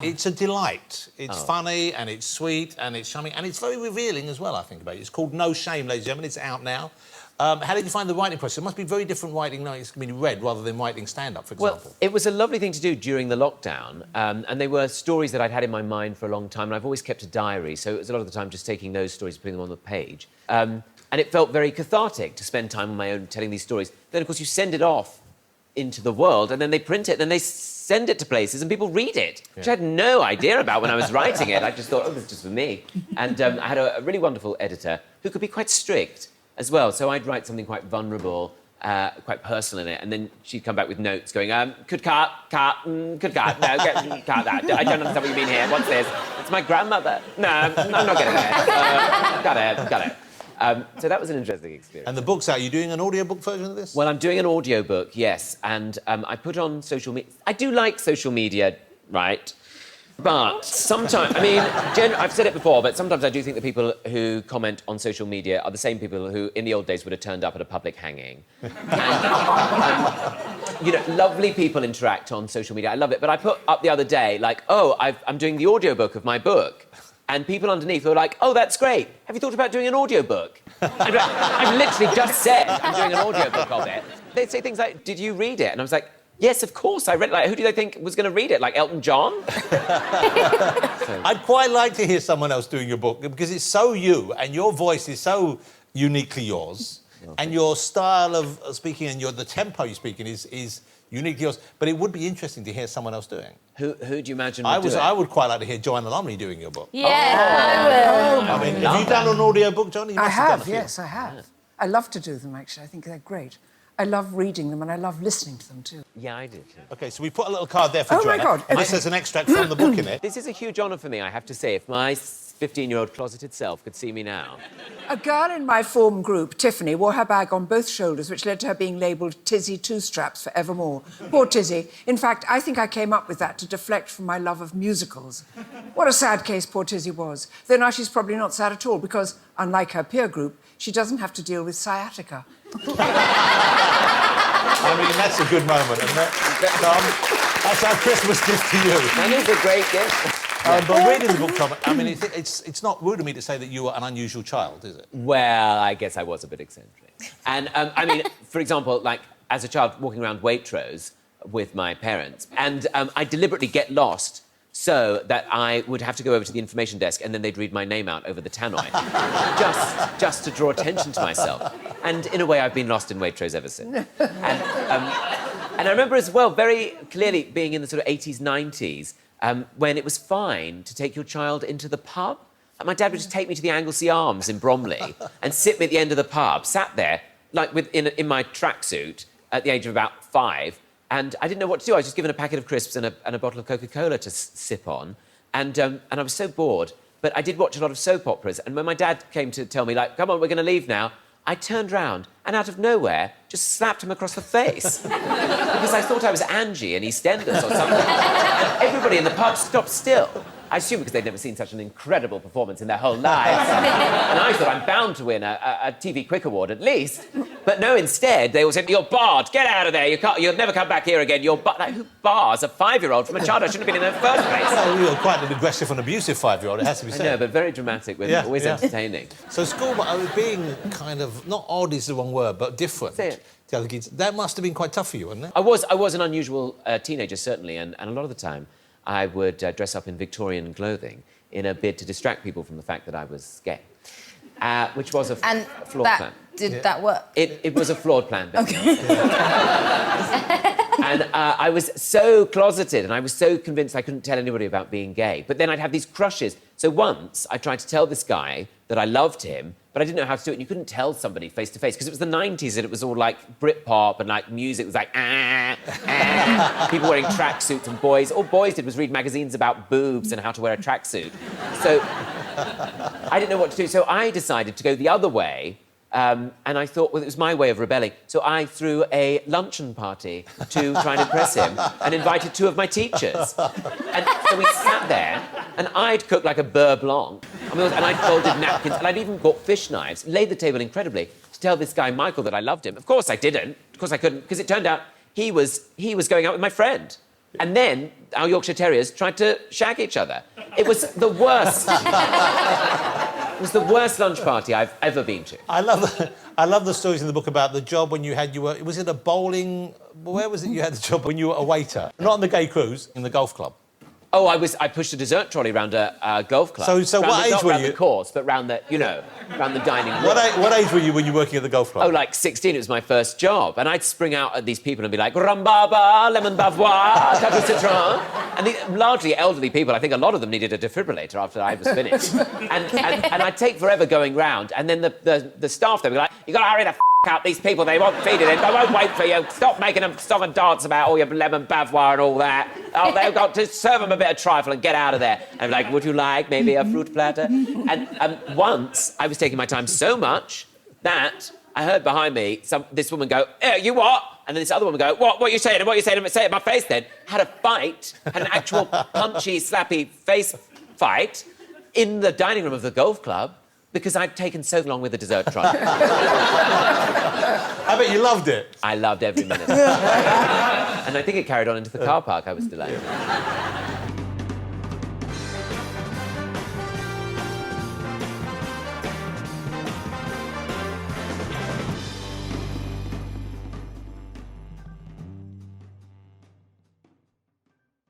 It's a delight. It's funny and it's sweet and it's charming and it's very revealing as well, I think, about it. It's called No Shame, ladies and gentlemen. It's out now. How did you find the writing process? It must be very different writing knowing it's going to be read rather than writing stand-up, for example. Well, it was a lovely thing to do during the lockdown, and they were stories that I'd had in my mind for a long time, and I've always kept a diary, so it was a lot of the time just taking those stories and putting them on the page. And it felt very cathartic to spend time on my own telling these stories. Then, of course, you send it off into the world, and then they print it, and then they send it to places, and people read it, which I had no idea about when I was writing it. I just thought, oh, this is just for me. And I had a really wonderful editor who could be quite strict as well. So I'd write something quite vulnerable, quite personal in it, and then she'd come back with notes going, could cut, no, cut that. I don't understand what you mean here. What's this? It's my grandmother. No, I'm not getting it. Got it. So that was an interesting experience. And the book's out. Are you doing an audiobook version of this? Well, I'm doing an audiobook, yes, and I put on social media. I do like social media, right? But sometimes, I mean, I've said it before, but sometimes I do think the people who comment on social media are the same people who, in the old days, would have turned up at a public hanging. You know, lovely people interact on social media. I love it. But I put up the other day, like, I'm doing the audiobook of my book. And people underneath were like, oh, that's great. Have you thought about doing an audiobook? I've literally just said I'm doing an audiobook of it. They'd say things like, did you read it? And I was like, yes, of course, I read it. Like, who do they think was going to read it? Like Elton John? I'd quite like to hear someone else doing your book, because it's so you, and your voice is so uniquely yours, and your style of speaking and the tempo you speak in is uniquely yours. But it would be interesting to hear someone else doing. Who do you imagine would do it? I would quite like to hear Joanna Lumley doing your book. Yeah, I will. I mean, have you done an audiobook, Johnny? I have, yes, I have. I love to do them, actually. I think they're great. I love reading them and I love listening to them, too. Yeah, I do, too. OK, so we put a little card there for Joanna. Oh, my God. And this has an extract from the book in it. This is a huge honour for me, I have to say. If my 15-year-old closeted self could see me now. A girl in my form group, Tiffany, wore her bag on both shoulders, which led to her being labelled Tizzy Two Straps forevermore. Poor Tizzy. In fact, I think I came up with that to deflect from my love of musicals. What a sad case poor Tizzy was. Though now she's probably not sad at all, because, unlike her peer group, she doesn't have to deal with sciatica. I mean, that's a good moment, isn't it? Tom, that's our Christmas gift to you. That is a great gift. But reading the book, Tom, I mean, it's not rude of me to say that you were an unusual child, is it? Well, I guess I was a bit eccentric. And, I mean, for example, like, as a child walking around Waitrose with my parents, and I deliberately get lost so that I would have to go over to the information desk and then they'd read my name out over the tannoy, just to draw attention to myself. And in a way, I've been lost in Waitrose ever since. And I remember as well, very clearly, being in the sort of 80s, 90s, when it was fine to take your child into the pub. And my dad would just take me to the Anglesey Arms in Bromley and sit me at the end of the pub, sat there, like in my tracksuit at the age of about 5, and I didn't know what to do. I was just given a packet of crisps and a bottle of Coca-Cola to sip on, and I was so bored. But I did watch a lot of soap operas, and when my dad came to tell me, like, come on, we're going to leave now, I turned round and, out of nowhere, just slapped him across the face. Because I thought I was Angie in EastEnders or something. And everybody in the pub stopped still. I assume because they'd never seen such an incredible performance in their whole lives. And I thought I'm bound to win a TV Quick Award at least. But no, instead, they all said, you're barred, get out of there, you'll never come back here again, you're barred. Like, who bars a 5-year-old from a child I shouldn't have been in the first place? Well, you're quite an aggressive and abusive 5-year-old, it has to be said. I know, but very dramatic, always entertaining. So school, being kind of, not odd is the wrong word, but different to the other kids, that must have been quite tough for you, wasn't it? I was an unusual teenager, certainly, and a lot of the time I would dress up in Victorian clothing in a bid to distract people from the fact that I was gay, which was a flawed plan. Did that work? It was a flawed plan, Becky. Okay. And I was so closeted and I was so convinced I couldn't tell anybody about being gay. But then I'd have these crushes. So once I tried to tell this guy that I loved him, but I didn't know how to do it. And you couldn't tell somebody face to face because it was the 90s and it was all like Britpop and like music was like people wearing tracksuits, and all boys did was read magazines about boobs and how to wear a tracksuit. So I didn't know what to do. So I decided to go the other way. And I thought, well, it was my way of rebelling. So I threw a luncheon party to try and impress him and invited 2 of my teachers. And so we sat there, and I'd cooked like a beurre blanc, and I'd folded napkins, and I'd even bought fish knives, laid the table incredibly, to tell this guy, Michael, that I loved him. Of course I didn't. Of course I couldn't, because it turned out he was going out with my friend. And then our Yorkshire Terriers tried to shag each other. It was the worst. It was the worst lunch party I've ever been to. I love the stories in the book about the job when was it a bowling? Where was it you had the job when you were a waiter? Not on the gay cruise, in the golf club. Oh, I pushed a dessert trolley round a golf club. So what age were Not round you? the course, but round the, round the dining room. What age were you when you were working at the golf club? Oh, like 16, it was my first job. And I'd spring out at these people and be like, rhubarber, lemon bavois, tarte citron. And the largely elderly people, I think a lot of them needed a defibrillator after I was finished. and I'd take forever going round. And then the staff, they'd be like, you got to hurry the up, these people, they won't feed it, they won't wait for you. Stop making them stop and dance about all your lemon bavois and all that. Oh, they've got to serve them a bit of trifle and get out of there. And I'm like, would you like maybe a fruit platter? And once I was taking my time so much that I heard behind me this woman go, you what? And then this other woman go, what are you saying? What are you saying? Say it in my face then. Had a fight, had an actual punchy, slappy face fight in the dining room of the golf club because I'd taken so long with the dessert trolley. I bet you loved it. I loved every minute. And I think it carried on into the car park. I was delighted.